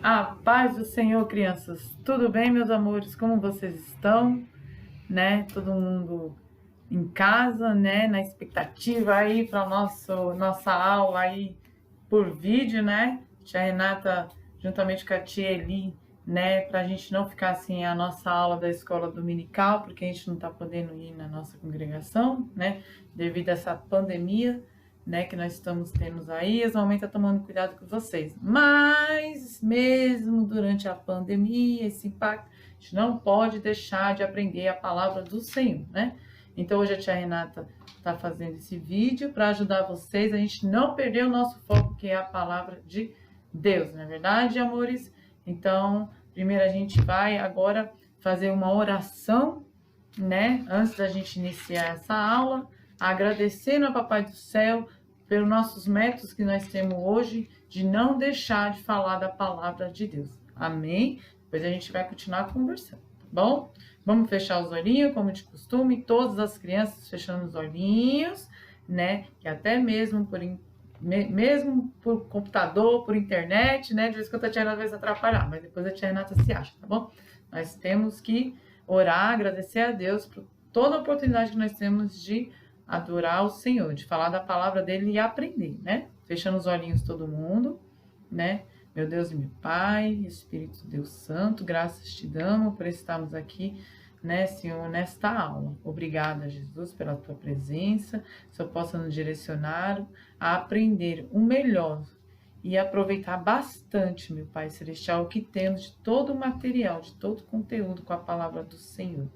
A paz do Senhor, crianças. Tudo bem, meus amores? Como vocês estão? Né? Todo mundo em casa, né? Na expectativa aí para nossa aula aí por vídeo, né? Tia Renata, juntamente com a tia Eli, né? Para a gente não ficar assim a nossa aula da escola dominical, porque a gente não está podendo ir na nossa congregação, né? Devido a essa pandemia, né, que nós estamos tendo aí, as mamães estão tomando cuidado com vocês. Mas, mesmo durante a pandemia, esse impacto, a gente não pode deixar de aprender a palavra do Senhor, né? Então, hoje a tia Renata está fazendo esse vídeo para ajudar vocês a gente não perder o nosso foco, que é a palavra de Deus, não é verdade, amores? Então, primeiro a gente vai agora fazer uma oração, né, antes da gente iniciar essa aula, agradecendo ao Papai do Céu pelos nossos métodos que nós temos hoje de não deixar de falar da palavra de Deus. Amém? Depois a gente vai continuar conversando, tá bom? Vamos fechar os olhinhos, como de costume, todas as crianças fechando os olhinhos, né? Que até mesmo por computador, por internet, né? De vez em quando a tia Renata vai se atrapalhar, mas depois a tia Renata se acha, tá bom? Nós temos que orar, agradecer a Deus por toda a oportunidade que nós temos de adorar o Senhor, de falar da palavra dele e aprender, né? Fechando os olhinhos todo mundo, né? Meu Deus e meu Pai, Espírito Deus Santo, graças te damos por estarmos aqui, né, Senhor, nesta aula. Obrigada, Jesus, pela tua presença, que eu possa nos direcionar a aprender o melhor e aproveitar bastante, meu Pai Celestial, o que temos de todo o material, de todo o conteúdo com a palavra do Senhor.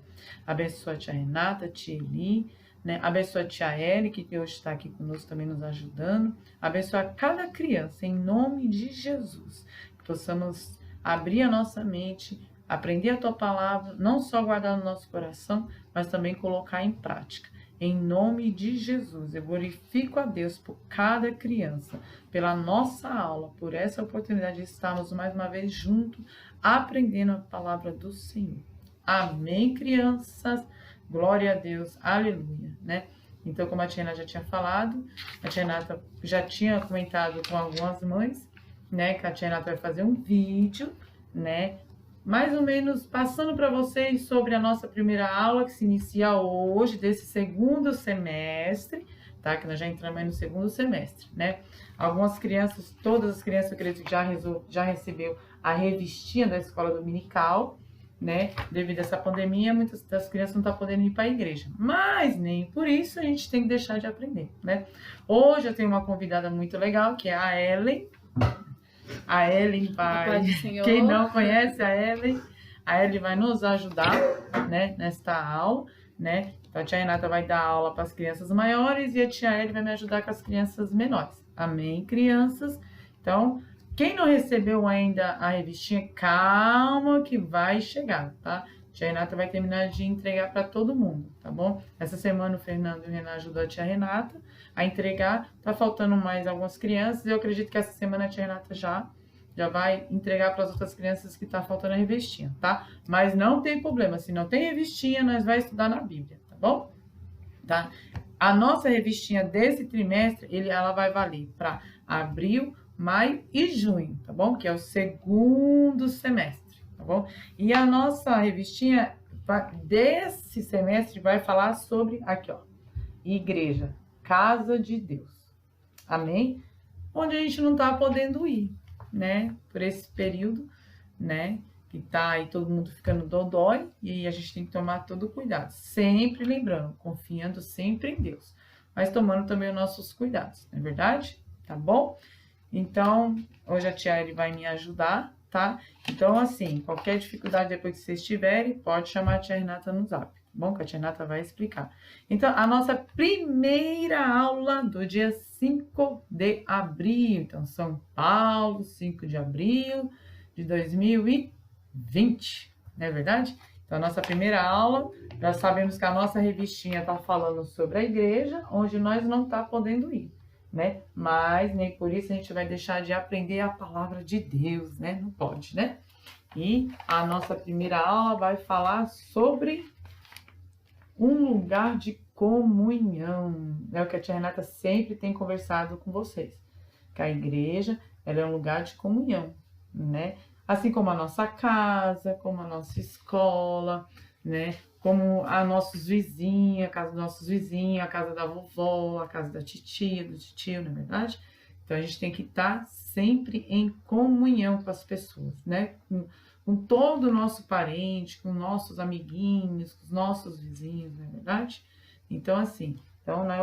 Abençoa a tia Renata, a tia Eli, né? Abençoa a tia Eli, que hoje está aqui conosco também nos ajudando. Abençoa cada criança, em nome de Jesus. Que possamos abrir a nossa mente, aprender a tua palavra, não só guardar no nosso coração, mas também colocar em prática. Em nome de Jesus, eu glorifico a Deus por cada criança, pela nossa aula, por essa oportunidade de estarmos mais uma vez juntos, aprendendo a palavra do Senhor. Amém, crianças? Glória a Deus, aleluia, né? Então, como a tia Renata já tinha falado, a tia Renata já tinha comentado com algumas mães, né, que a tia Renata vai fazer um vídeo, né, mais ou menos passando para vocês sobre a nossa primeira aula, que se inicia hoje, desse segundo semestre, tá? Que nós já entramos aí no segundo semestre, né? Algumas crianças, todas as crianças, eu acredito que já recebeu a revistinha da escola dominical, né? Devido a essa pandemia, muitas das crianças não estão podendo ir para a igreja. Mas nem por isso a gente tem que deixar de aprender, né? Hoje eu tenho uma convidada muito legal, que é a Ellen. A Ellen vai... Quem não conhece a Ellen vai nos ajudar, né? Nesta aula, né? Então a tia Renata vai dar aula para as crianças maiores e a tia Ellen vai me ajudar com as crianças menores. Amém, crianças? Então... Quem não recebeu ainda a revistinha, calma que vai chegar, tá? Tia Renata vai terminar de entregar para todo mundo, tá bom? Essa semana o Fernando e o Renan ajudou a tia Renata a entregar. Tá faltando mais algumas crianças. Eu acredito que essa semana a tia Renata já vai entregar para as outras crianças que tá faltando a revistinha, tá? Mas não tem problema, se não tem revistinha, nós vamos estudar na Bíblia, tá bom? Tá? A nossa revistinha desse trimestre, ela vai valer para abril, maio e junho, tá bom? Que é o segundo semestre, tá bom? E a nossa revistinha desse semestre vai falar sobre, aqui ó, igreja, casa de Deus, amém? Onde a gente não tá podendo ir, né? Por esse período, né? Que tá aí todo mundo ficando dodói, e aí a gente tem que tomar todo o cuidado. Sempre lembrando, confiando sempre em Deus, mas tomando também os nossos cuidados, não é verdade? Tá bom? Então, hoje a tia Eli vai me ajudar, tá? Então, assim, qualquer dificuldade depois que vocês tiverem, pode chamar a tia Renata no zap, tá bom? Que a tia Renata vai explicar. Então, a nossa primeira aula do dia 5 de abril. Então, São Paulo, 5 de abril de 2020, não é verdade? Então, a nossa primeira aula, já sabemos que a nossa revistinha tá falando sobre a igreja, onde nós não tá podendo ir, né? Mas nem por isso a gente vai deixar de aprender a palavra de Deus, né? Não pode, né? E a nossa primeira aula vai falar sobre um lugar de comunhão. É o que a tia Renata sempre tem conversado com vocês. Que a igreja, ela é um lugar de comunhão, né? assim como a nossa casa, como a nossa escola, né? Como a nossos vizinhos, a casa dos nossos vizinhos, a casa da vovó, a casa da titia, do tio, não é verdade? Então a gente tem que estar sempre em comunhão com as pessoas, né? Com todo o nosso parente, com nossos amiguinhos, com os nossos vizinhos, não é verdade? Então, assim,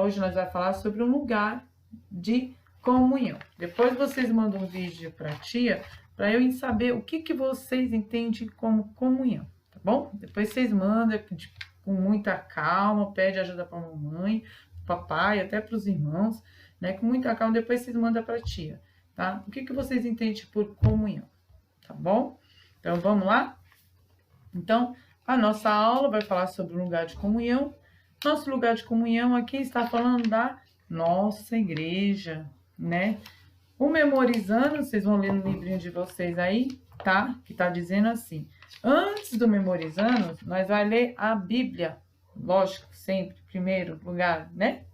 hoje nós vamos falar sobre um lugar de comunhão. Depois vocês mandam um vídeo para a tia, para eu saber o que vocês entendem como comunhão, tá bom? Depois vocês mandam com muita calma, pede ajuda para a mamãe, papai, até para os irmãos, né? Com muita calma, depois vocês mandam para a tia, tá? O que vocês entendem por comunhão, tá bom? Então, vamos lá? Então, a nossa aula vai falar sobre o lugar de comunhão. Nosso lugar de comunhão aqui está falando da nossa igreja, né? O Memorizando, vocês vão ler no livrinho de vocês aí, tá? Que tá dizendo assim. Antes do Memorizando, nós vai ler a Bíblia. Lógico, sempre, primeiro lugar, né?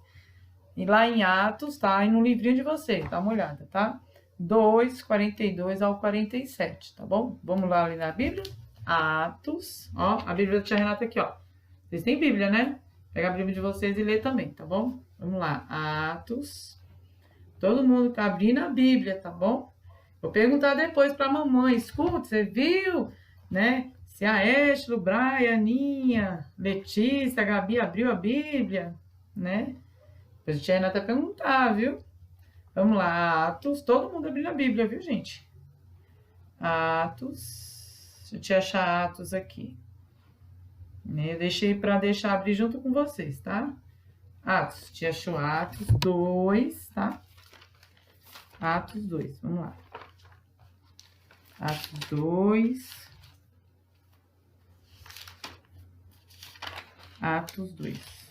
E lá em Atos, tá? Aí no livrinho de vocês, dá uma olhada, tá? 2, 42 ao 47, tá bom? Vamos lá ler na Bíblia? Atos, ó, a Bíblia da tia Renata aqui, ó. Vocês têm Bíblia, né? Pega a Bíblia de vocês e lê também, tá bom? Vamos lá, Atos. Todo mundo tá abrindo a Bíblia, tá bom? Vou perguntar depois pra mamãe, escuta, você viu, né? Se a Êxilo, Brian, Aninha, Letícia, a Gabi abriu a Bíblia, né? Depois a tia Renata vai perguntar, viu? Vamos lá, Atos. Todo mundo abrindo a Bíblia, viu, gente? Atos. Deixa eu te achar Atos aqui. Eu deixei para deixar abrir junto com vocês, tá? Atos. Te achou Atos 2, tá? Atos 2. Vamos lá. Atos 2. Atos 2.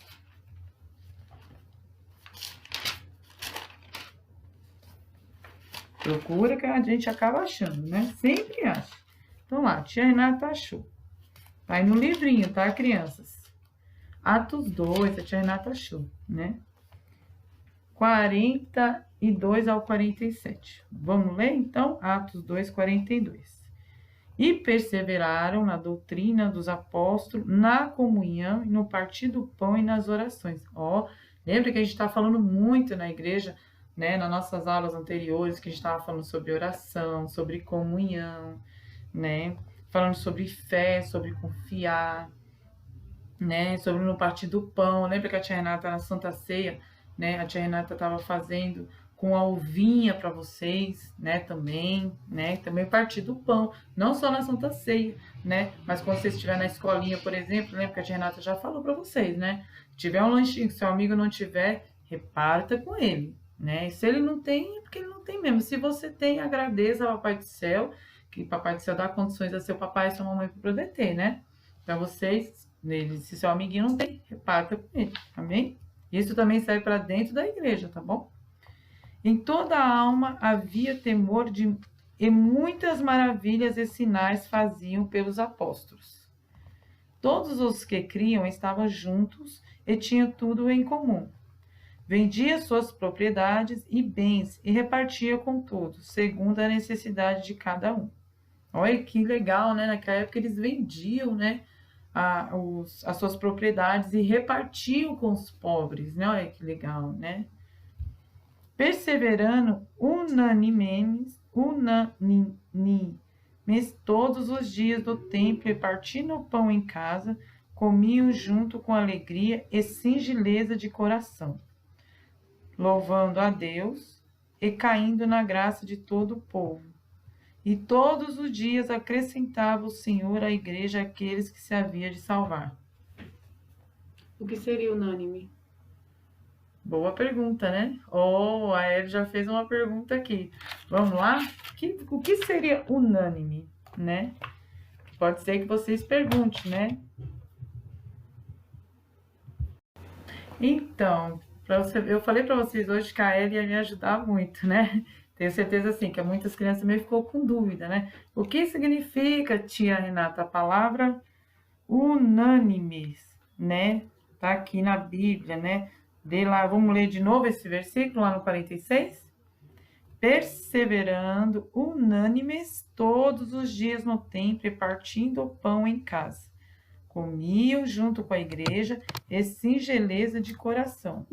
Procura que a gente acaba achando, né? Sempre acha. Então lá, tia Renata achou. Tá aí no livrinho, tá, crianças? Atos 2, a tia Renata achou, né? 42 ao 47. Vamos ler, então? Atos 2, 42. E perseveraram na doutrina dos apóstolos, na comunhão, no partir do pão e nas orações. Ó, lembra que a gente tá falando muito na igreja, né, nas nossas aulas anteriores, que a gente estava falando sobre oração, sobre comunhão, né, falando sobre fé, sobre confiar, né, sobre no partir do pão. Lembra que a tia Renata na Santa Ceia, né, a tia Renata estava fazendo com a uvinha para vocês, né, também partir do pão, não só na Santa Ceia, né, mas quando vocês estiverem na escolinha, por exemplo, lembra que a tia Renata já falou para vocês, né, tiver um lanchinho, se seu amigo não tiver, reparta com ele, né? Se ele não tem, é porque ele não tem mesmo. Se você tem, agradeça ao Papai do Céu, que o Papai do Céu dá condições a seu papai e sua mamãe para poder ter, né? Então vocês, se seu amiguinho não tem, reparta com ele, amém? Isso também serve para dentro da igreja, tá bom? Em toda a alma havia temor e muitas maravilhas e sinais faziam pelos apóstolos. Todos os que criam estavam juntos e tinham tudo em comum. Vendia suas propriedades e bens e repartia com todos, segundo a necessidade de cada um. Olha que legal, né? Naquela época eles vendiam, né, as suas propriedades e repartiam com os pobres, né? Olha que legal, né? Perseverando unanimes todos os dias do templo e partindo o pão em casa, comiam junto com alegria e singeleza de coração, louvando a Deus e caindo na graça de todo o povo. E todos os dias acrescentava o Senhor à igreja aqueles que se havia de salvar. O que seria unânime? Boa pergunta, né? Oh, a Eve já fez uma pergunta aqui. Vamos lá? O que seria unânime, né? Pode ser que vocês perguntem, né? Então, eu falei para vocês hoje que a Ellie ia me ajudar muito, né? Tenho certeza, assim, que muitas crianças meio ficou com dúvida, né? O que significa, tia Renata, a palavra unânimes, né? Tá aqui na Bíblia, né? Vamos ler de novo esse versículo lá no 46? perseverando unânimes todos os dias no templo e partindo o pão em casa. Comiam junto com a igreja e singeleza de coração.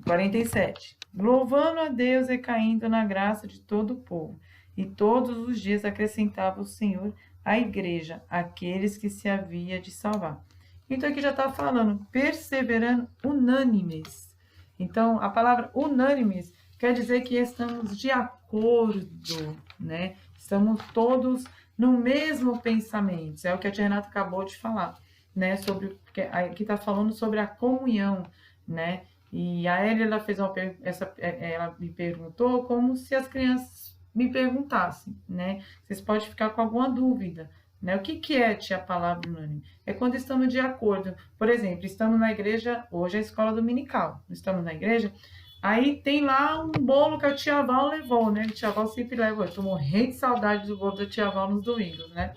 47. Louvando a Deus e caindo na graça de todo o povo. E todos os dias acrescentava o Senhor à igreja aqueles que se havia de salvar. Então aqui já está falando, perseverando unânimes. Então a palavra unânimes quer dizer que estamos de acordo, né? Estamos todos no mesmo pensamento. É o que a tia Renata acabou de falar, né? Sobre, aqui está falando sobre a comunhão, né? E a Elia, ela fez ela me perguntou como se as crianças me perguntassem, né? Vocês podem ficar com alguma dúvida, né? O que é, tia, a palavra unânime? É quando estamos de acordo. Por exemplo, estamos na igreja, hoje é a escola dominical, estamos na igreja, aí tem lá um bolo que a tia Val levou, né? A tia Val sempre leva, eu tô morrendo de saudade do bolo da tia Val nos domingos, né?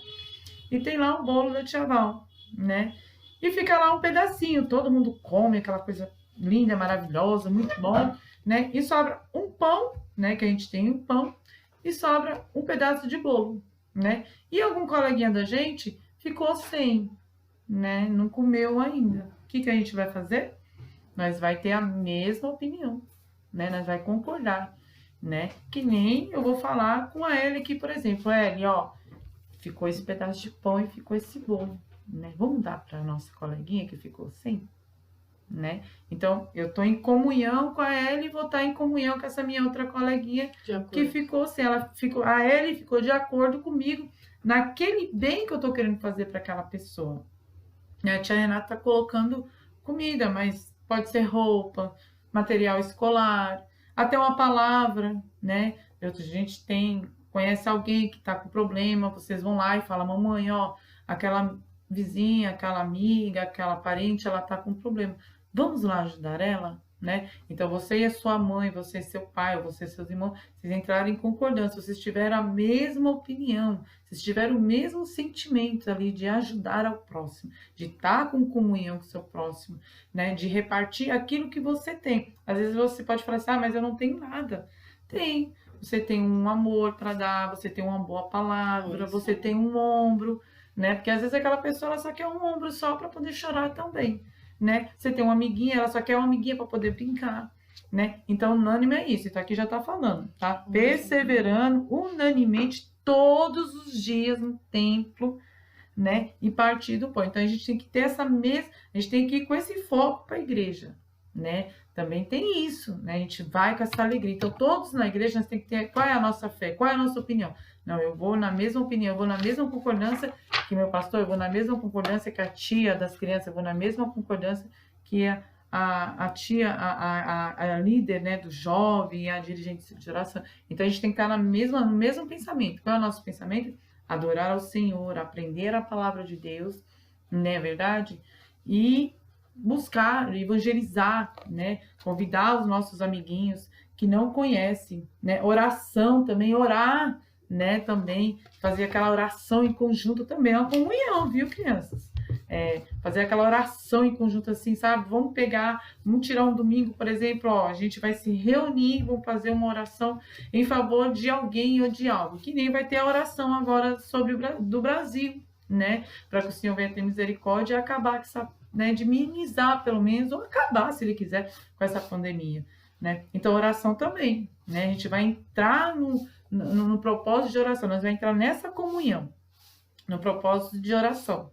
E tem lá o bolo da tia Val, né? E fica lá um pedacinho, todo mundo come aquela coisa linda, maravilhosa, muito bom, né? E sobra um pão, né? Que a gente tem um pão, e sobra um pedaço de bolo, né? E algum coleguinha da gente ficou sem, né? Não comeu ainda. O que a gente vai fazer? Nós vai ter a mesma opinião, né? Nós vai concordar, né? Que nem eu vou falar com a Ellie aqui, por exemplo. Ellie, ó, ficou esse pedaço de pão e ficou esse bolo, né? Vamos dar para nossa coleguinha que ficou sem? Né? Então, eu estou em comunhão com a Ellie e vou estar em comunhão com essa minha outra coleguinha que ficou sem. A Ellie ficou de acordo comigo naquele bem que eu estou querendo fazer para aquela pessoa. A tia Renata está colocando comida, mas pode ser roupa, material escolar, até uma palavra, né? A gente conhece alguém que está com problema, vocês vão lá e falam, mamãe, ó, aquela vizinha, aquela amiga, aquela parente, ela está com problema. Vamos lá ajudar ela, né? Então, você e a sua mãe, você e seu pai, ou você e seus irmãos, vocês entrarem em concordância, vocês tiveram a mesma opinião, vocês tiveram o mesmo sentimento ali de ajudar ao próximo, de estar com comunhão com o seu próximo, né? De repartir aquilo que você tem. Às vezes você pode falar assim, mas eu não tenho nada. Tem. Você tem um amor para dar, você tem uma boa palavra, você tem um ombro, né? Porque às vezes aquela pessoa ela só quer um ombro só para poder chorar também, né? Você tem uma amiguinha, ela só quer uma amiguinha para poder brincar, né? Então, unânime é isso. Então, aqui já tá falando, tá? Perseverando unanimemente todos os dias no templo, né? E partir do pão. Então, a gente tem que ter a gente tem que ir com esse foco para a igreja, né? Também tem isso, né? A gente vai com essa alegria. Então, todos na igreja, nós temos que ter qual é a nossa fé, qual é a nossa opinião. Não, eu vou na mesma opinião, eu vou na mesma concordância que meu pastor, eu vou na mesma concordância que a tia das crianças, eu vou na mesma concordância que a tia, a líder, né, do jovem, a dirigente de oração. Então, a gente tem que estar no mesmo pensamento. Qual é o nosso pensamento? Adorar ao Senhor, aprender a palavra de Deus, não é verdade? E buscar, evangelizar, né? Convidar os nossos amiguinhos que não conhecem, né? Oração também, orar, né? Também fazer aquela oração em conjunto também, é uma comunhão, viu, crianças? Fazer aquela oração em conjunto assim, sabe? Vamos tirar um domingo, por exemplo, ó, a gente vai se reunir, vamos fazer uma oração em favor de alguém ou de algo, que nem vai ter a oração agora do Brasil, né? Para que o Senhor venha ter misericórdia e acabar com essa, né? De minimizar pelo menos, ou acabar, se Ele quiser, com essa pandemia, né? Então, oração também, né? A gente vai entrar no propósito de oração, nós vamos entrar nessa comunhão, no propósito de oração,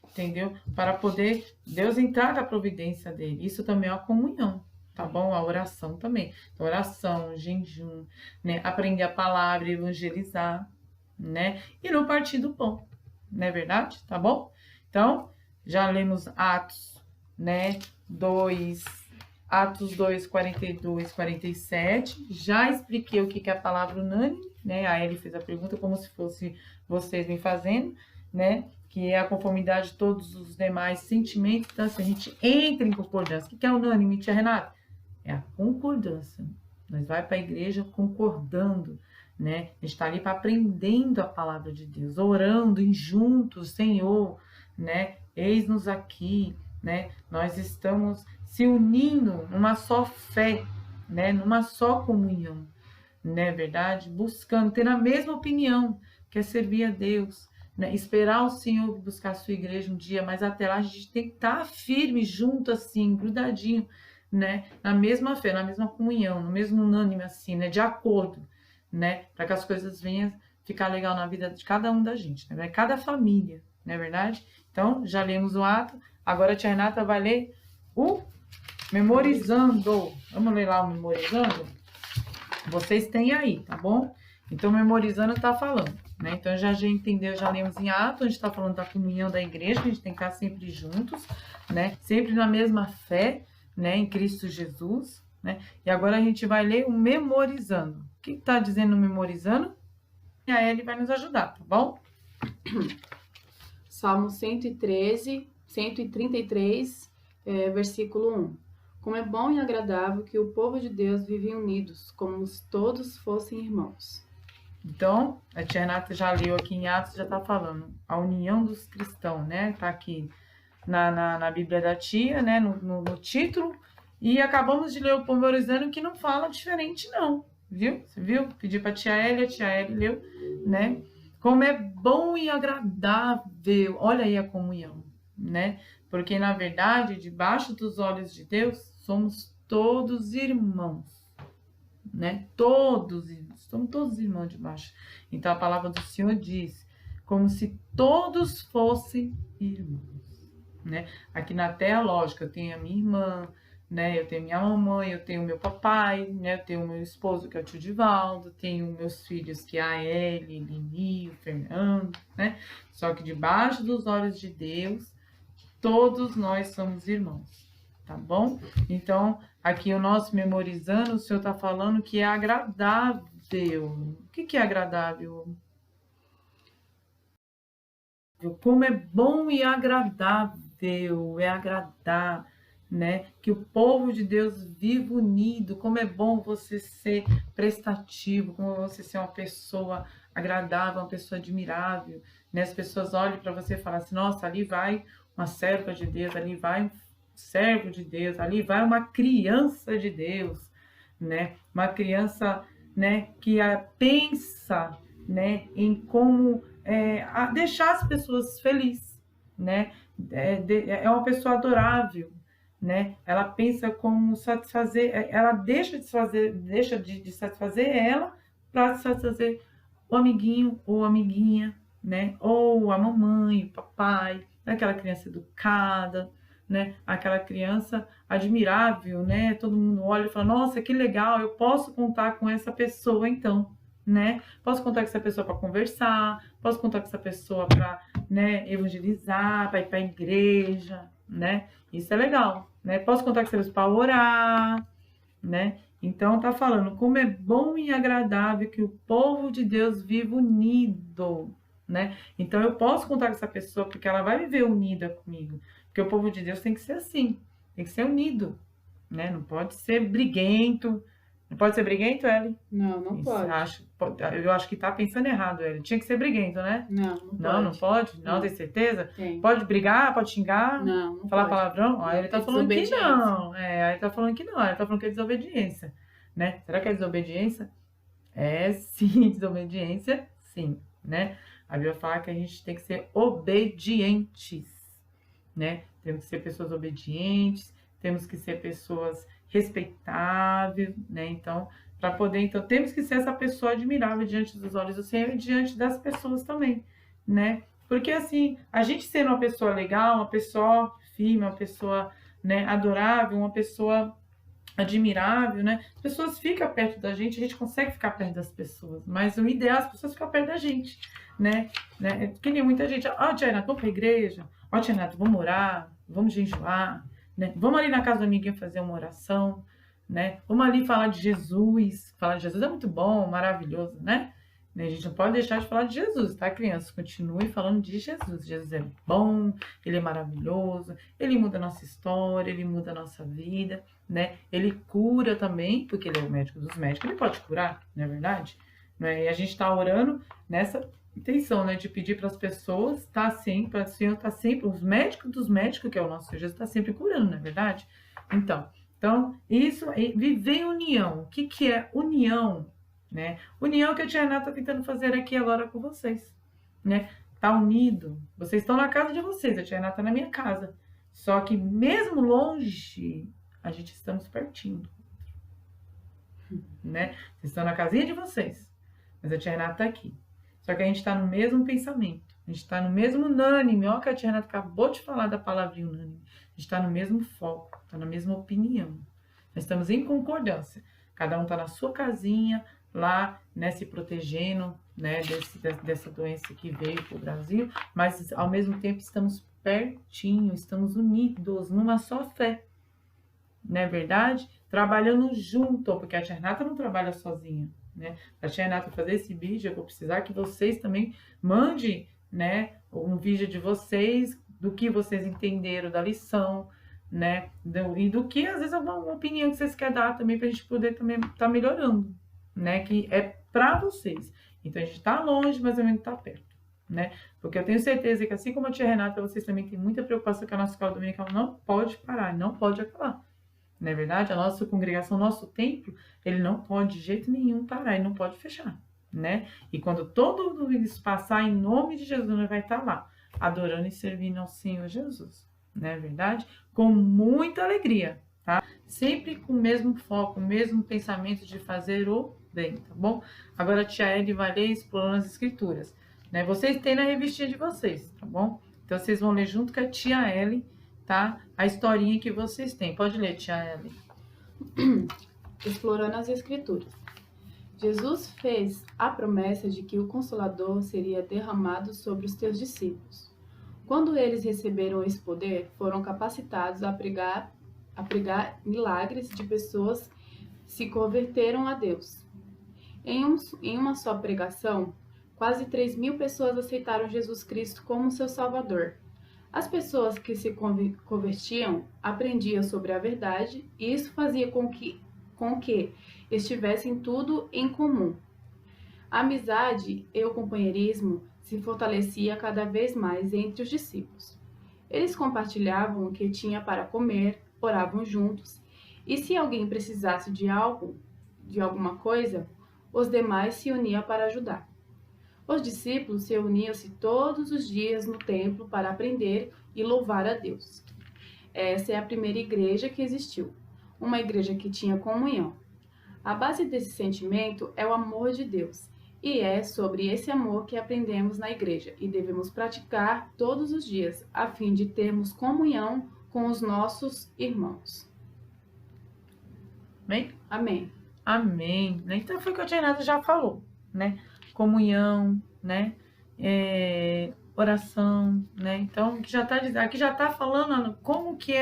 entendeu? Para poder Deus entrar na providência dele. Isso também é uma comunhão, tá bom? A oração também. Então, oração, jejum, né? Aprender a palavra, evangelizar, né? E não partir do pão, não é verdade? Tá bom? Então, já lemos Atos, né? Atos 2, 42, 47. Já expliquei o que é a palavra unânime, né? A Ellie fez a pergunta como se fosse vocês me fazendo, né? Que é a conformidade de todos os demais sentimentos. Então, se a gente entra em concordância, o que é unânime, tia Renata? É a concordância. Nós vai para a igreja concordando, né? A gente está ali para aprendendo a palavra de Deus, orando em juntos, Senhor, né? Eis-nos aqui, né? Nós estamos se unindo numa só fé, né? Numa só comunhão, né, verdade? Buscando, tendo a mesma opinião, que é servir a Deus, né? Esperar o Senhor buscar a sua igreja um dia, mas até lá a gente tem que estar firme, junto assim, grudadinho, né? Na mesma fé, na mesma comunhão, no mesmo unânime assim, né? De acordo, né? Para que as coisas venham ficar legal na vida de cada um da gente, né? Cada família, não é verdade? Então, já lemos o ato, agora a tia Renata vai ler o memorizando. Vamos ler lá o memorizando? Vocês têm aí, tá bom? Então, memorizando tá falando, né? Então, já entendeu, já lemos em ato, a gente tá falando da comunhão da igreja, que a gente tem que estar sempre juntos, né? Sempre na mesma fé, né? Em Cristo Jesus, né? E agora a gente vai ler o memorizando. O que tá dizendo memorizando? E a Ellie vai nos ajudar, tá bom? Salmo 133, versículo 1. Como é bom e agradável que o povo de Deus vive unidos, como se todos fossem irmãos. Então, a tia Renata já leu aqui em Atos, já tá falando. A união dos cristãos, né? Tá aqui na Bíblia da tia, né? No título. E acabamos de ler o memorizando que não fala diferente, não. Viu? Você viu? Pedi pra tia Ellie leu, né? Como é bom e agradável. Olha aí a comunhão, né? Porque, na verdade, debaixo dos olhos de Deus, somos todos irmãos, né? Somos todos irmãos debaixo. Então, a palavra do Senhor diz, como se todos fossem irmãos, né? Aqui na Terra, lógico, eu tenho a minha irmã, né? Eu tenho minha mamãe, eu tenho meu papai, né? Eu tenho meu esposo, que é o tio Divaldo, tenho meus filhos, que é a Ellie, Lini, o Fernando, né? Só que debaixo dos olhos de Deus, todos nós somos irmãos, tá bom? Então, aqui o nosso memorizando, o Senhor tá falando que é agradável. O que é agradável? Como é bom e agradável, é agradar, né? Que o povo de Deus vive unido, como é bom você ser prestativo, como você ser uma pessoa agradável, uma pessoa admirável, né? As pessoas olham para você e falam assim, nossa, ali vai uma serva de Deus, ali vai um servo de Deus, ali vai uma criança de Deus, né? Uma criança, né, que pensa, né, em como deixar as pessoas felizes, né? É uma pessoa adorável, né? Ela pensa como satisfazer, ela deixa de satisfazer ela para satisfazer o amiguinho ou amiguinha, né? Ou a mamãe, o papai, aquela criança educada, né? Aquela criança admirável, né? Todo mundo olha e fala, nossa, que legal, eu posso contar com essa pessoa então, né? Posso contar com essa pessoa para conversar, posso contar com essa pessoa para, né, evangelizar, para ir para a igreja, né? Isso é legal, né? Posso contar com essa pessoa para orar, né? Então tá falando como é bom e agradável que o povo de Deus viva unido, né? Então eu posso contar com essa pessoa porque ela vai viver unida comigo, porque o povo de Deus tem que ser assim, tem que ser unido, né? Não pode ser briguento. Não pode ser briguento, Ellie? Não pode. Eu acho que tá pensando errado, Ellie. Tinha que ser briguento, né? Não pode. Não pode? Não, tem certeza? Tem. Pode brigar? Pode xingar? Não falar pode. palavrão? Aí ele tá falando que desobediência. não. Aí ele tá falando que não. Ele tá falando que é desobediência, né? Será que é desobediência? É sim, desobediência, sim, né? A Bíblia fala que a gente tem que ser obedientes, né? Temos que ser pessoas obedientes, temos que ser pessoas respeitáveis, né? Então, para poder, então, temos que ser essa pessoa admirável diante dos olhos do Senhor e diante das pessoas também, né? Porque assim, a gente sendo uma pessoa legal, uma pessoa firme, uma pessoa, né, adorável, uma pessoa admirável, né? As pessoas ficam perto da gente, a gente consegue ficar perto das pessoas, mas o ideal é as pessoas ficarem perto da gente, né? Que nem muita gente, ó, tia Renata, vamos pra igreja, ó, tia Renata, vamos orar, vamos jejuar, né? Vamos ali na casa do amiguinho fazer uma oração, né? Vamos ali falar de Jesus. Falar de Jesus é muito bom, maravilhoso, né? A gente não pode deixar de falar de Jesus, tá, crianças? Continue falando de Jesus. Jesus é bom, ele é maravilhoso, ele muda a nossa história, ele muda a nossa vida, né? Ele cura também, porque ele é o médico dos médicos, ele pode curar, não é verdade? Né? E a gente tá orando nessa intenção, né, de pedir para as pessoas, tá sempre, o Senhor tá sempre, os médicos dos médicos, que é o nosso Senhor Jesus, tá sempre curando, não é verdade? Então, isso, viver em união. O que é união? né? União que a tia Renata está tentando fazer aqui agora com vocês, né? Tá unido. Vocês estão na casa de vocês, a tia Renata tá na minha casa. Só que mesmo longe, a gente estamos pertinho, né? Vocês estão na casinha de vocês, mas a tia Renata tá aqui. Só que a gente está no mesmo pensamento, a gente está no mesmo unânime. Olha que a tia Renata acabou de falar da palavrinha unânime. A gente está no mesmo foco, está na mesma opinião. Nós estamos em concordância. Cada um está na sua casinha, lá, né, se protegendo, né, dessa doença que veio para o Brasil, mas ao mesmo tempo estamos pertinho, estamos unidos numa só fé, não é verdade? Trabalhando junto, porque a tia Renata não trabalha sozinha, né? A tia Renata fazer esse vídeo, eu vou precisar que vocês também mandem, né, um vídeo de vocês, do que vocês entenderam da lição, né, e do que às vezes alguma opinião que vocês querem dar também, para a gente poder também estar melhorando, né, que é para vocês. Então a gente está longe, mas ao menos está perto, né, porque eu tenho certeza que assim como a tia Renata, vocês também têm muita preocupação que a nossa escola dominical não pode parar, não pode acabar. Não é verdade? A nossa congregação, nosso templo, ele não pode de jeito nenhum parar, ele não pode fechar, né? E quando todo isso passar, em nome de Jesus, nós vai estar lá, adorando e servindo ao Senhor Jesus, não é verdade? Com muita alegria, tá? Sempre com o mesmo foco, o mesmo pensamento de fazer o bem, tá bom? Agora a tia Ellie vai ler explorando as escrituras, né? Vocês têm na revistinha de vocês, tá bom? Então vocês vão ler junto com a tia Ellie, tá? A historinha que vocês têm. Pode ler, tia Ellie. Explorando as Escrituras. Jesus fez a promessa de que o Consolador seria derramado sobre os teus discípulos. Quando eles receberam esse poder, foram capacitados a pregar milagres de pessoas se converteram a Deus. Em uma só pregação, quase 3.000 pessoas aceitaram Jesus Cristo como seu Salvador. As pessoas que se convertiam aprendiam sobre a verdade e isso fazia com que estivessem tudo em comum. A amizade e o companheirismo se fortalecia cada vez mais entre os discípulos. Eles compartilhavam o que tinha para comer, oravam juntos, e se alguém precisasse de alguma coisa, os demais se uniam para ajudar. Os discípulos se reuniam-se todos os dias no templo para aprender e louvar a Deus. Essa é a primeira igreja que existiu, uma igreja que tinha comunhão. A base desse sentimento é o amor de Deus, e é sobre esse amor que aprendemos na igreja e devemos praticar todos os dias, a fim de termos comunhão com os nossos irmãos. Amém? Amém. Amém. Então foi o que a tia Renata já falou, né? Comunhão, né? Oração, né? Então aqui já tá falando como que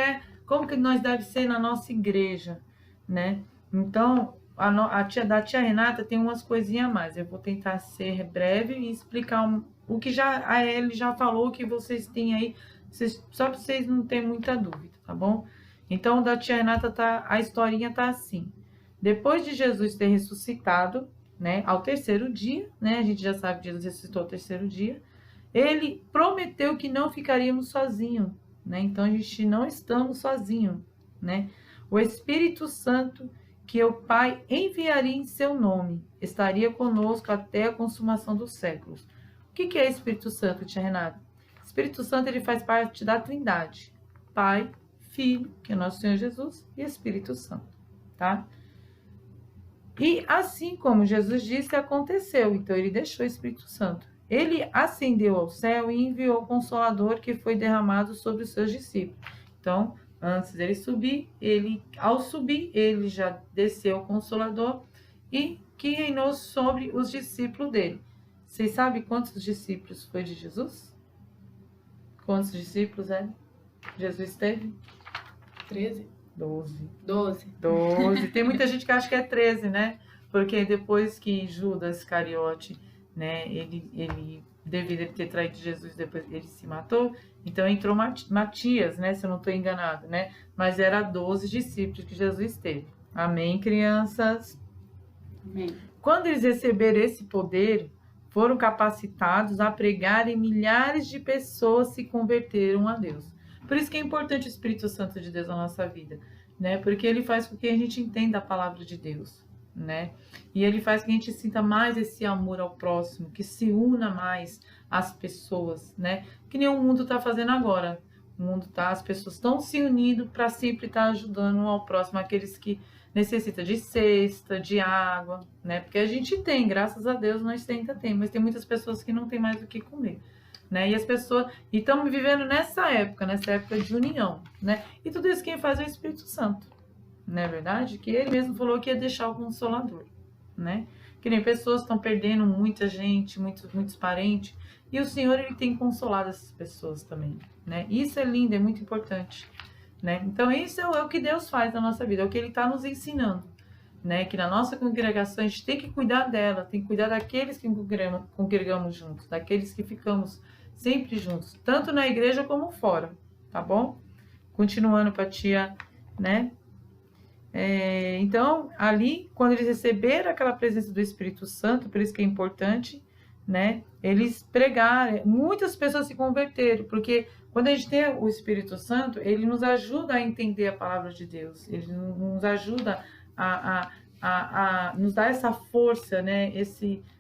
nós deve ser na nossa igreja, né? Então da tia Renata tem umas coisinhas a mais. Eu vou tentar ser breve e explicar o que a Ellie já falou, que vocês têm aí, só para vocês não terem muita dúvida, tá bom? Então da tia Renata a historinha tá assim. Depois de Jesus ter ressuscitado, né, ao terceiro dia, né, a gente já sabe que Jesus ressuscitou ao terceiro dia, ele prometeu que não ficaríamos sozinhos, né, então a gente não estamos sozinhos, né, o Espírito Santo que o Pai enviaria em seu nome, estaria conosco até a consumação dos séculos. O que é Espírito Santo, tia Renata? Espírito Santo, ele faz parte da Trindade, Pai, Filho, que é nosso Senhor Jesus, e Espírito Santo, tá? E assim como Jesus disse, aconteceu. Então, ele deixou o Espírito Santo. Ele ascendeu ao céu e enviou o Consolador que foi derramado sobre os seus discípulos. Então, antes dele subir, ao subir, ele já desceu o Consolador e que reinou sobre os discípulos dele. Vocês sabem quantos discípulos foi de Jesus? Quantos discípulos Jesus teve? 13. 12. 12. Tem muita gente que acha que é 13, né? Porque depois que Judas Iscariote, né, ele deveria ter traído Jesus, depois ele se matou, então entrou Matias, né, se eu não estou enganado, né? Mas era 12 discípulos que Jesus teve. Amém, crianças? Amém. Quando eles receberam esse poder, foram capacitados a pregar e milhares de pessoas se converteram a Deus. Por isso que é importante o Espírito Santo de Deus na nossa vida, né? Porque ele faz com que a gente entenda a palavra de Deus, né? E ele faz que a gente sinta mais esse amor ao próximo, que se una mais às pessoas, né? Que nem o mundo está fazendo agora. O mundo tá, as pessoas estão se unindo para sempre estar ajudando ao próximo, aqueles que necessitam de cesta, de água, né? Porque a gente tem, graças a Deus, nós ainda tem, mas tem muitas pessoas que não tem mais o que comer, né? E as pessoas estão vivendo nessa época de união, né? E tudo isso quem faz é o Espírito Santo, não é verdade? Que ele mesmo falou que ia deixar o Consolador, né? Que nem pessoas estão perdendo muita gente, muitos parentes, e o Senhor, ele tem consolado essas pessoas também, né? Isso é lindo, é muito importante, né? Então, isso é o que Deus faz na nossa vida, é o que ele está nos ensinando, né? Que na nossa congregação a gente tem que cuidar dela, tem que cuidar daqueles que congregamos juntos, daqueles que ficamos sempre juntos, tanto na igreja como fora, tá bom? Continuando para a tia, né? Então, ali, quando eles receberam aquela presença do Espírito Santo, por isso que é importante, né? Eles pregaram, muitas pessoas se converteram, porque quando a gente tem o Espírito Santo, ele nos ajuda a entender a palavra de Deus, ele nos ajuda a nos dar essa força, né?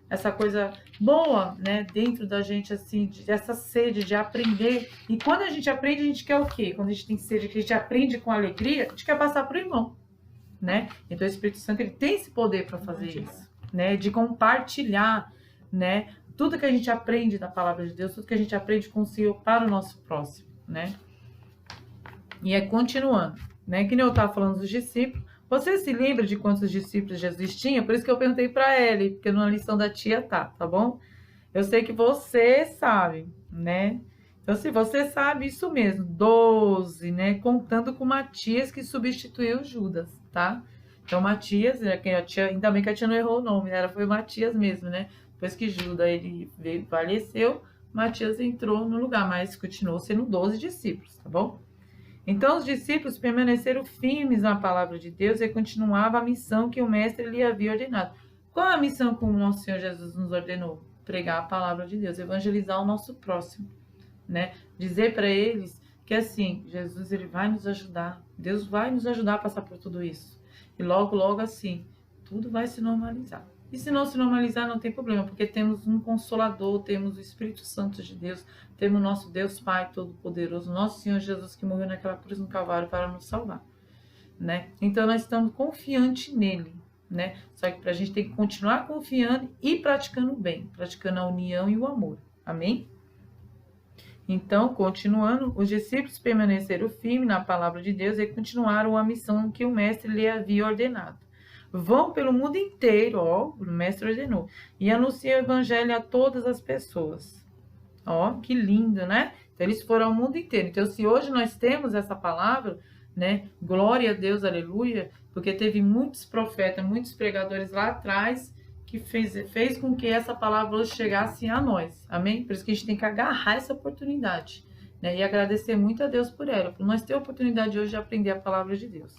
Essa coisa boa, né? Dentro da gente, assim, essa sede de aprender. E quando a gente aprende, a gente quer o quê? Quando a gente tem sede, que a gente aprende com alegria, a gente quer passar para o irmão, né? Então o Espírito Santo, ele tem esse poder para fazer isso, né? De compartilhar, né? Tudo que a gente aprende da palavra de Deus, tudo que a gente aprende com o Senhor para o nosso próximo, né? E continuando, né? Que nem eu estava falando dos discípulos. Você se lembra de quantos discípulos Jesus tinha? Por isso que eu perguntei para ele, porque na lição da tia tá bom? Eu sei que você sabe, né? Então, se você sabe, isso mesmo, 12, né? Contando com Matias, que substituiu Judas, tá? Então, Matias, ainda bem que a tia não errou o nome, né? Foi Matias mesmo, né? Depois que Judas ele faleceu, Matias entrou no lugar, mas continuou sendo 12 discípulos, tá bom? Então, os discípulos permaneceram firmes na palavra de Deus e continuavam a missão que o mestre lhe havia ordenado. Qual a missão que o nosso Senhor Jesus nos ordenou? Pregar a palavra de Deus, evangelizar o nosso próximo, né? Dizer para eles que assim, Jesus, ele vai nos ajudar, Deus vai nos ajudar a passar por tudo isso. E logo, logo assim, tudo vai se normalizar. E se não se normalizar, não tem problema, porque temos um Consolador, temos o Espírito Santo de Deus, temos o nosso Deus Pai Todo-Poderoso, nosso Senhor Jesus, que morreu naquela cruz no Calvário para nos salvar, né? Então, nós estamos confiantes nele, né? Só que para a gente tem que continuar confiando e praticando o bem, praticando a união e o amor. Amém? Então, continuando, os discípulos permaneceram firmes na palavra de Deus e continuaram a missão que o mestre lhe havia ordenado. Vão pelo mundo inteiro, ó, o mestre ordenou, e anunciam o evangelho a todas as pessoas. Ó, que lindo, né? Então, eles foram ao mundo inteiro. Então, se hoje nós temos essa palavra, né? Glória a Deus, aleluia, porque teve muitos profetas, muitos pregadores lá atrás que fez com que essa palavra hoje chegasse a nós. Amém? Por isso que a gente tem que agarrar essa oportunidade, né? E agradecer muito a Deus por ela, por nós ter a oportunidade hoje de aprender a palavra de Deus.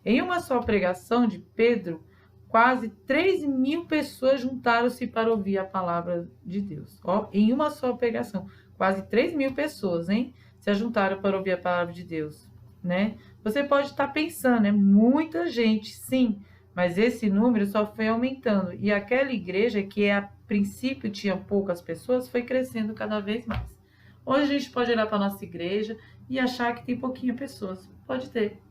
Em uma só pregação de Pedro, quase 3.000 pessoas juntaram-se para ouvir a palavra de Deus. Ó, em uma só pregação, quase 3.000 pessoas, hein? Se juntaram para ouvir a palavra de Deus, né? Você pode estar pensando, né? Muita gente, sim, mas esse número só foi aumentando. E aquela igreja que a princípio tinha poucas pessoas, foi crescendo cada vez mais. Hoje a gente pode olhar para a nossa igreja e achar que tem pouquinho pessoas. Pode ter.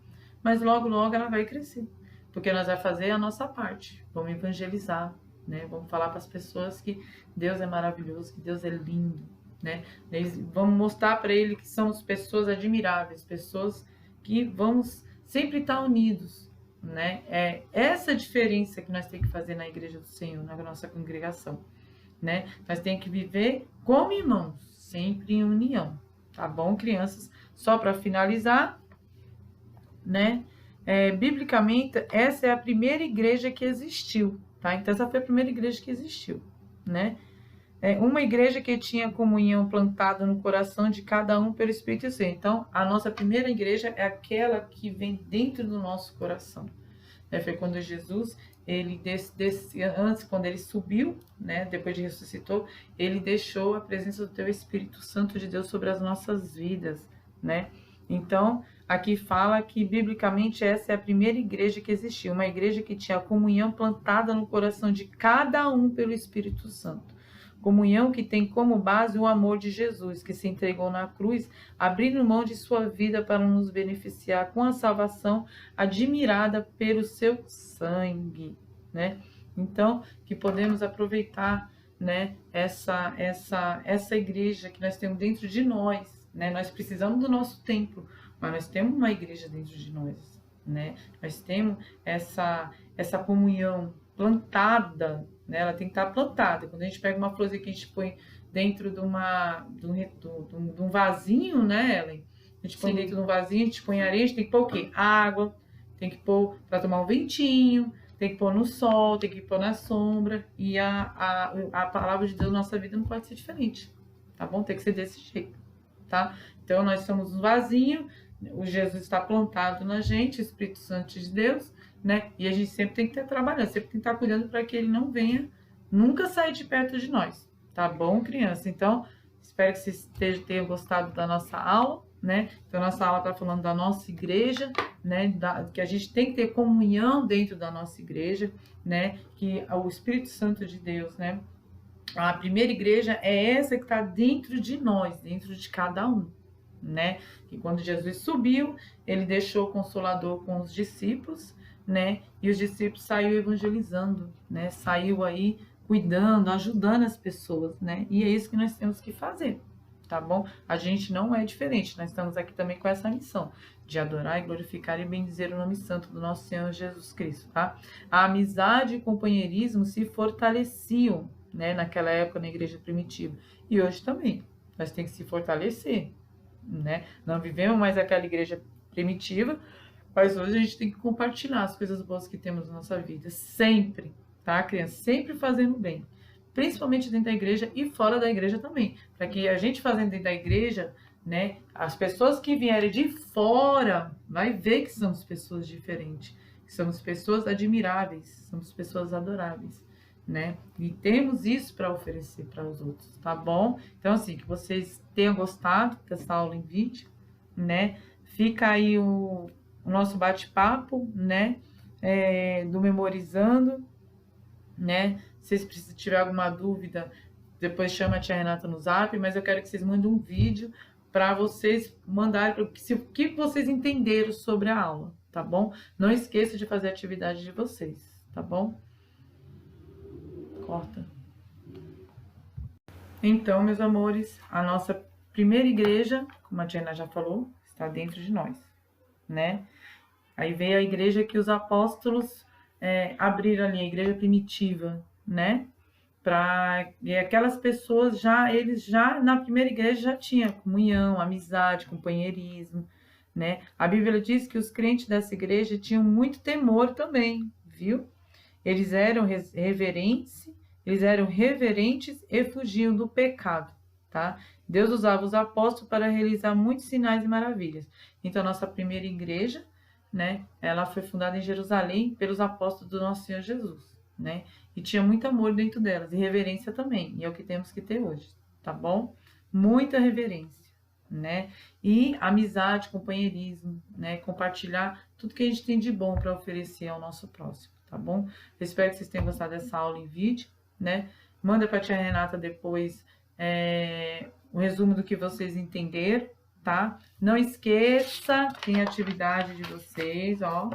Mas logo, logo ela vai crescer. Porque nós vamos fazer a nossa parte. Vamos evangelizar, né? Vamos falar para as pessoas que Deus é maravilhoso, que Deus é lindo, né? Vamos mostrar para ele que somos pessoas admiráveis, pessoas que vamos sempre estar unidos, né? É essa diferença que nós temos que fazer na igreja do Senhor, na nossa congregação, né? Nós temos que viver como irmãos, sempre em união, tá bom, crianças? Só para finalizar, né? Biblicamente, essa é a primeira igreja que existiu, tá? Então, essa foi a primeira igreja que existiu, né? Uma igreja que tinha comunhão plantada no coração de cada um pelo Espírito Santo. Então, a nossa primeira igreja é aquela que vem dentro do nosso coração. Foi quando Jesus, ele antes, quando ele subiu, né? Depois de ressuscitou, ele deixou a presença do teu Espírito Santo de Deus sobre as nossas vidas, né? Então, aqui fala que, biblicamente, essa é a primeira igreja que existiu. Uma igreja que tinha a comunhão plantada no coração de cada um pelo Espírito Santo. Comunhão que tem como base o amor de Jesus, que se entregou na cruz, abrindo mão de sua vida para nos beneficiar com a salvação admirada pelo seu sangue, né? Então, que podemos aproveitar, né, essa igreja que nós temos dentro de nós, né? Nós precisamos do nosso templo, mas nós temos uma igreja dentro de nós, né? Nós temos essa comunhão plantada, né? Ela tem que estar plantada. Quando a gente pega uma florzinha que a gente põe dentro de um vasinho, né, Ellen? A gente põe Sim. dentro de um vasinho, a gente põe areia, a gente tem que pôr o quê? Água, tem que pôr para tomar um ventinho, tem que pôr no sol, tem que pôr na sombra. E a palavra de Deus na nossa vida não pode ser diferente, tá bom? Tem que ser desse jeito, tá? Então, nós somos um vasinho, o Jesus está plantado na gente, o Espírito Santo de Deus, né? E a gente sempre tem que estar trabalhando, sempre tem que estar cuidando para que ele não venha nunca sair de perto de nós, tá bom, criança? Então, espero que vocês tenham gostado da nossa aula, né? Então, nossa aula está falando da nossa igreja, né? Que a gente tem que ter comunhão dentro da nossa igreja, né? Que o Espírito Santo de Deus, né? A primeira igreja é essa que está dentro de nós, dentro de cada um, né? E quando Jesus subiu, ele deixou o Consolador com os discípulos, né? E os discípulos saíram evangelizando, né? Saiu aí cuidando, ajudando as pessoas, né? E é isso que nós temos que fazer, tá bom? A gente não é diferente, nós estamos aqui também com essa missão de adorar e glorificar e bendizer o nome santo do nosso Senhor Jesus Cristo, tá? A amizade e o companheirismo se fortaleciam, né? Naquela época na igreja primitiva. E hoje também, nós temos que se fortalecer, né? Não vivemos mais aquela igreja primitiva, mas hoje a gente tem que compartilhar as coisas boas que temos na nossa vida, sempre, tá, criança? Sempre fazendo bem, principalmente dentro da igreja e fora da igreja também, para que a gente fazendo dentro da igreja, né, as pessoas que vierem de fora, vai ver que somos pessoas diferentes, que somos pessoas admiráveis, somos pessoas adoráveis, né? E temos isso para oferecer para os outros, tá bom? Então, assim, que vocês tenham gostado dessa aula em vídeo, né? Fica aí o nosso bate-papo, né? Do Memorizando, né? Se vocês tiverem alguma dúvida, depois chama a tia Renata no zap, mas eu quero que vocês mandem um vídeo para vocês mandarem o que vocês entenderam sobre a aula, tá bom? Não esqueça de fazer a atividade de vocês, tá bom? Corta. Então, meus amores, a nossa primeira igreja, como a tia Ana já falou, está dentro de nós, né? Aí veio a igreja que os apóstolos abriram ali, a igreja primitiva, né? E aquelas pessoas eles já na primeira igreja já tinham comunhão, amizade, companheirismo, né? A Bíblia diz que os crentes dessa igreja tinham muito temor também, viu? Eles eram reverentes e fugiam do pecado, tá? Deus usava os apóstolos para realizar muitos sinais e maravilhas. Então, a nossa primeira igreja, né, ela foi fundada em Jerusalém pelos apóstolos do nosso Senhor Jesus, né? E tinha muito amor dentro delas, e reverência também, e é o que temos que ter hoje, tá bom? Muita reverência, né? E amizade, companheirismo, né? Compartilhar tudo que a gente tem de bom para oferecer ao nosso próximo, tá bom? Eu espero que vocês tenham gostado dessa aula em vídeo, né? Manda para a tia Renata depois o resumo do que vocês entenderam, tá? Não esqueça, tem atividade de vocês, ó.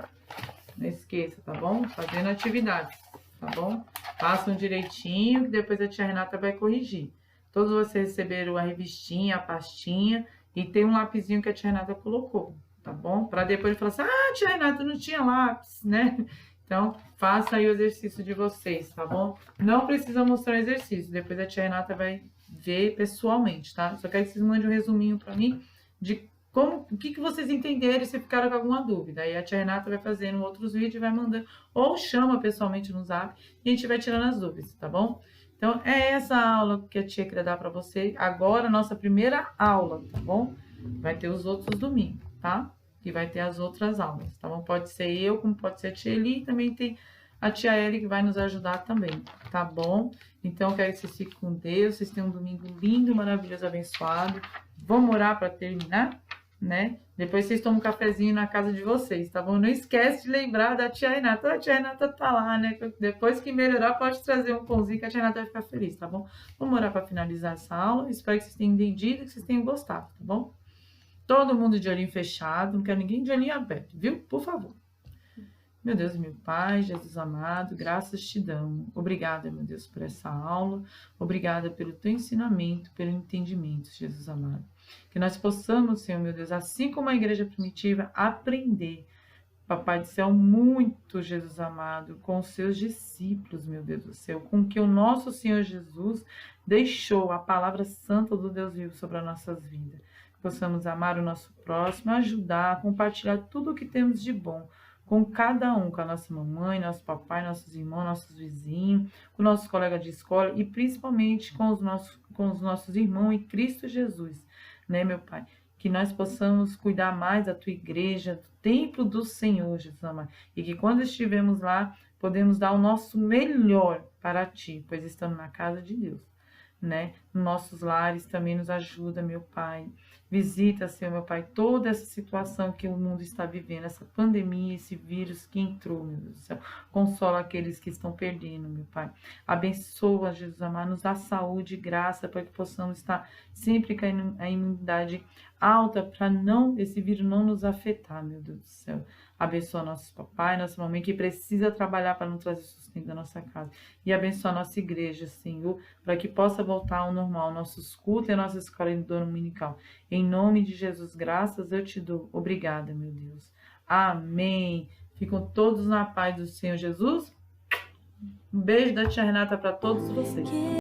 Não esqueça, tá bom? Fazendo atividade, tá bom? Façam direitinho, que depois a tia Renata vai corrigir. Todos vocês receberam a revistinha, a pastinha, e tem um lapisinho que a tia Renata colocou, tá bom? Para depois falar assim, tia Renata, não tinha lápis, né? Então, faça aí o exercício de vocês, tá bom? Não precisa mostrar o exercício, depois a tia Renata vai ver pessoalmente, tá? Só quero que vocês mandem um resuminho para mim de o que vocês entenderam e se ficaram com alguma dúvida. Aí a tia Renata vai fazendo outros vídeos e vai mandando, ou chama pessoalmente no zap e a gente vai tirando as dúvidas, tá bom? Então, é essa aula que a tia queria dar para você. Agora, a nossa primeira aula, tá bom? Vai ter os outros domingos, tá? Que vai ter as outras aulas, tá bom? Pode ser eu, como pode ser a tia Eli, e também tem a tia Eli que vai nos ajudar também, tá bom? Então, quero que vocês fiquem com Deus, vocês tenham um domingo lindo, maravilhoso, abençoado. Vamos orar para terminar? né? Depois vocês tomam um cafezinho na casa de vocês, tá bom? Não esquece de lembrar da tia Renata. A tia Renata tá lá, né? Depois que melhorar, pode trazer um pãozinho que a tia Renata vai ficar feliz, tá bom? Vamos orar para finalizar essa aula. Espero que vocês tenham entendido, que vocês tenham gostado, tá bom? Todo mundo de olhinho fechado, não quero ninguém de olhinho aberto, viu? Por favor. Meu Deus, meu Pai, Jesus amado, graças te damos. Obrigada, meu Deus, por essa aula. Obrigada pelo teu ensinamento, pelo entendimento, Jesus amado. Que nós possamos, Senhor, meu Deus, assim como a igreja primitiva, aprender, Papai do céu, muito, Jesus amado, com os seus discípulos, meu Deus do céu, com que o nosso Senhor Jesus deixou a palavra santa do Deus vivo sobre as nossas vidas. Que possamos amar o nosso próximo, ajudar, compartilhar tudo o que temos de bom com cada um, com a nossa mamãe, nosso papai, nossos irmãos, nossos vizinhos, com nossos colegas de escola e principalmente com os nossos irmãos em Cristo Jesus, né, meu Pai? Que nós possamos cuidar mais da tua igreja, do templo do Senhor, Jesus amado. E que quando estivermos lá, podemos dar o nosso melhor para ti, pois estamos na casa de Deus, né? Nossos lares também nos ajuda, meu Pai. Visita, Senhor, meu Pai, toda essa situação que o mundo está vivendo, essa pandemia, esse vírus que entrou, meu Deus do céu. Consola aqueles que estão perdendo, meu Pai. Abençoa, Jesus amado, nos dá saúde e graça para que possamos estar sempre com a imunidade alta para esse vírus não nos afetar, meu Deus do céu. Abençoa nossos papai, nossa mamãe que precisa trabalhar para não trazer sustento da nossa casa. E abençoa a nossa igreja, Senhor, para que possa voltar ao normal, nossos cultos e a nossa escola dominical. Em nome de Jesus, graças eu te dou. Obrigada, meu Deus. Amém. Ficam todos na paz do Senhor Jesus. Um beijo da tia Renata para todos vocês.